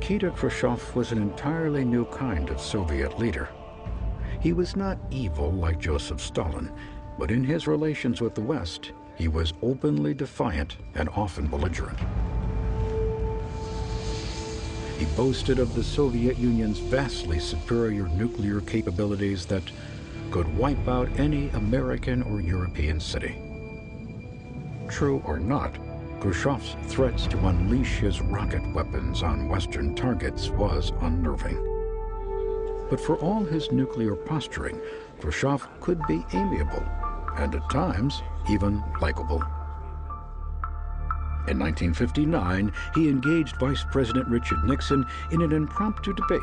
Nikita Khrushchev was an entirely new kind of Soviet leader. He was not evil like Joseph Stalin, but in his relations with the West, he was openly defiant and often belligerent. He boasted of the Soviet Union's vastly superior nuclear capabilities that could wipe out any American or European city. True or not, Khrushchev's threats to unleash his rocket weapons on Western targets was unnerving. But for all his nuclear posturing, Khrushchev could be amiable and at times even likable. In 1959, he engaged Vice President Richard Nixon in an impromptu debate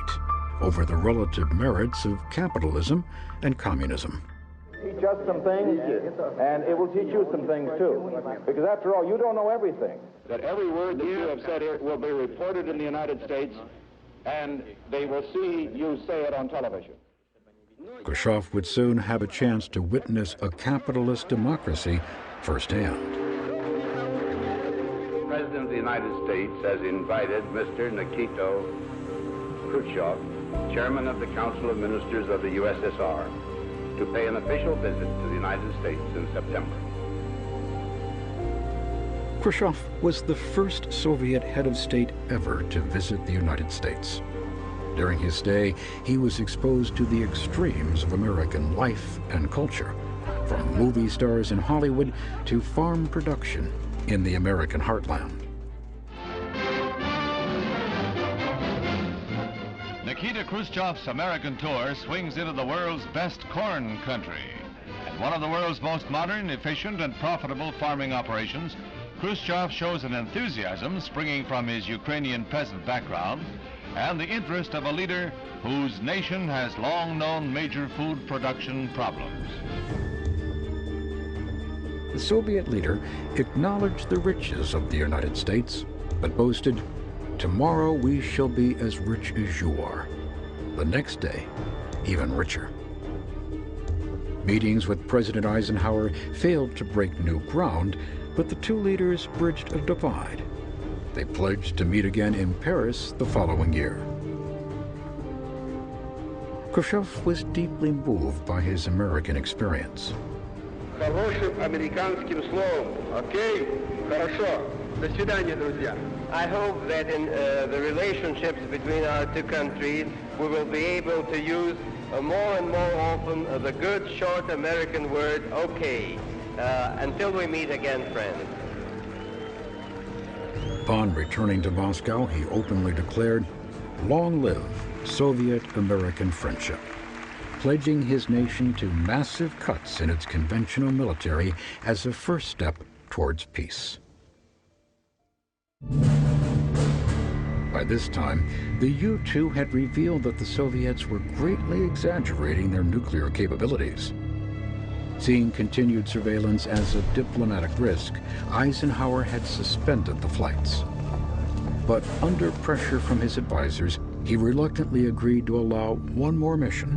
over the relative merits of capitalism and communism. Teach us some things, and it will teach you some things too. Because after all, you don't know everything. That every word that you have said here will be reported in the United States, and they will see you say it on television. Khrushchev would soon have a chance to witness a capitalist democracy firsthand. The President of the United States has invited Mr. Nikita Khrushchev, Chairman of the Council of Ministers of the USSR, to pay an official visit to the United States in September. Khrushchev was the first Soviet head of state ever to visit the United States. During his stay, he was exposed to the extremes of American life and culture, from movie stars in Hollywood to farm production in the American heartland. Nikita Khrushchev's American tour swings into the world's best corn country. And one of the world's most modern, efficient, and profitable farming operations, Khrushchev shows an enthusiasm springing from his Ukrainian peasant background and the interest of a leader whose nation has long known major food production problems. The Soviet leader acknowledged the riches of the United States, but boasted, "Tomorrow we shall be as rich as you are." The next day, even richer. Meetings with President Eisenhower failed to break new ground, but the two leaders bridged a divide. They pledged to meet again in Paris the following year. Khrushchev was deeply moved by his American experience. Хорошим американским словом. Окей? Хорошо. До свидания, друзья. I hope that in the relationships between our two countries, we will be able to use more and more often the good short American word, okay, until we meet again, friends. Upon returning to Moscow, he openly declared, "Long live Soviet-American friendship," pledging his nation to massive cuts in its conventional military as a first step towards peace. By this time, the U-2 had revealed that the Soviets were greatly exaggerating their nuclear capabilities. Seeing continued surveillance as a diplomatic risk, Eisenhower had suspended the flights. But under pressure from his advisors, he reluctantly agreed to allow one more mission.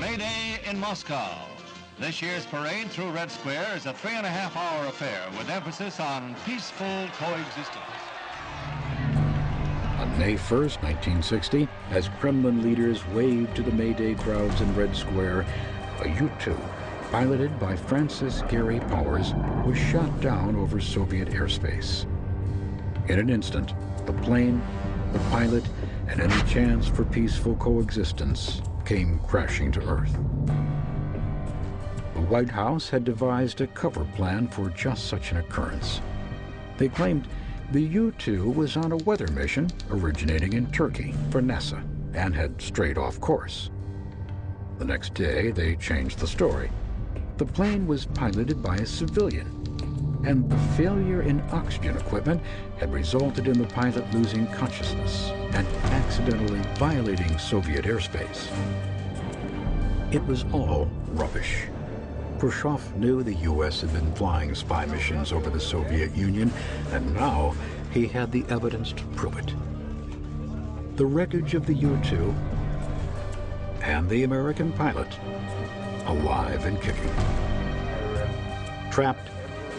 May Day in Moscow. This year's parade through Red Square is a 3.5-hour affair with emphasis on peaceful coexistence. On May 1st, 1960, as Kremlin leaders waved to the May Day crowds in Red Square, a U-2, piloted by Francis Gary Powers, was shot down over Soviet airspace. In an instant, the plane, the pilot, and any chance for peaceful coexistence came crashing to Earth. The White House had devised a cover plan for just such an occurrence. They claimed the U-2 was on a weather mission originating in Turkey for NASA and had strayed off course. The next day, they changed the story. The plane was piloted by a civilian, and the failure in oxygen equipment had resulted in the pilot losing consciousness and accidentally violating Soviet airspace. It was all rubbish. Khrushchev knew the U.S. had been flying spy missions over the Soviet Union, and now he had the evidence to prove it. The wreckage of the U-2 and the American pilot, alive and kicking. Trapped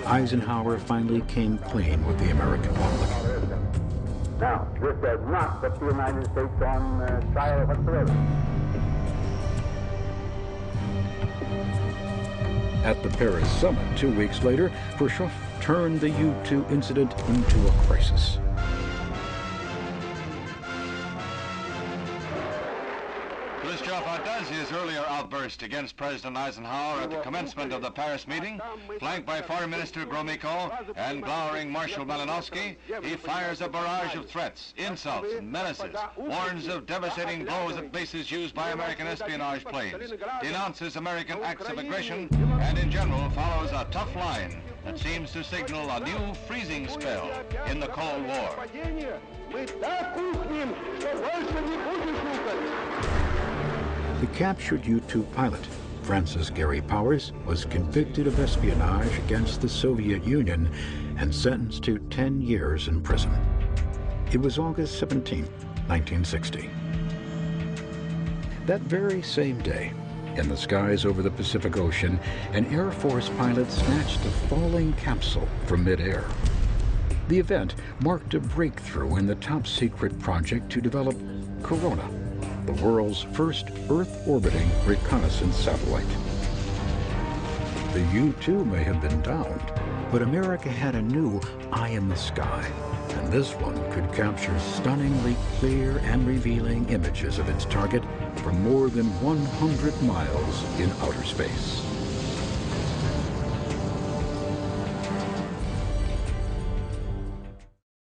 Eisenhower finally came clean with the American public. Now, this does not put the United States on trial whatsoever. At the Paris summit 2 weeks later, Khrushchev turned the U-2 incident into a crisis. Khrushchev outdoes his earlier outburst against President Eisenhower at the commencement of the Paris meeting. Flanked by Foreign Minister Gromyko and glowering Marshal Malinowski, he fires a barrage of threats, insults, and menaces, warns of devastating blows at bases used by American espionage planes, denounces American acts of aggression, and in general follows a tough line that seems to signal a new freezing spell in the Cold War. The captured U-2 pilot, Francis Gary Powers, was convicted of espionage against the Soviet Union and sentenced to 10 years in prison. It was August 17, 1960. That very same day, in the skies over the Pacific Ocean, an Air Force pilot snatched a falling capsule from midair. The event marked a breakthrough in the top-secret project to develop Corona, the world's first Earth-orbiting reconnaissance satellite. The U-2 may have been downed, but America had a new eye in the sky, and this one could capture stunningly clear and revealing images of its target from more than 100 miles in outer space.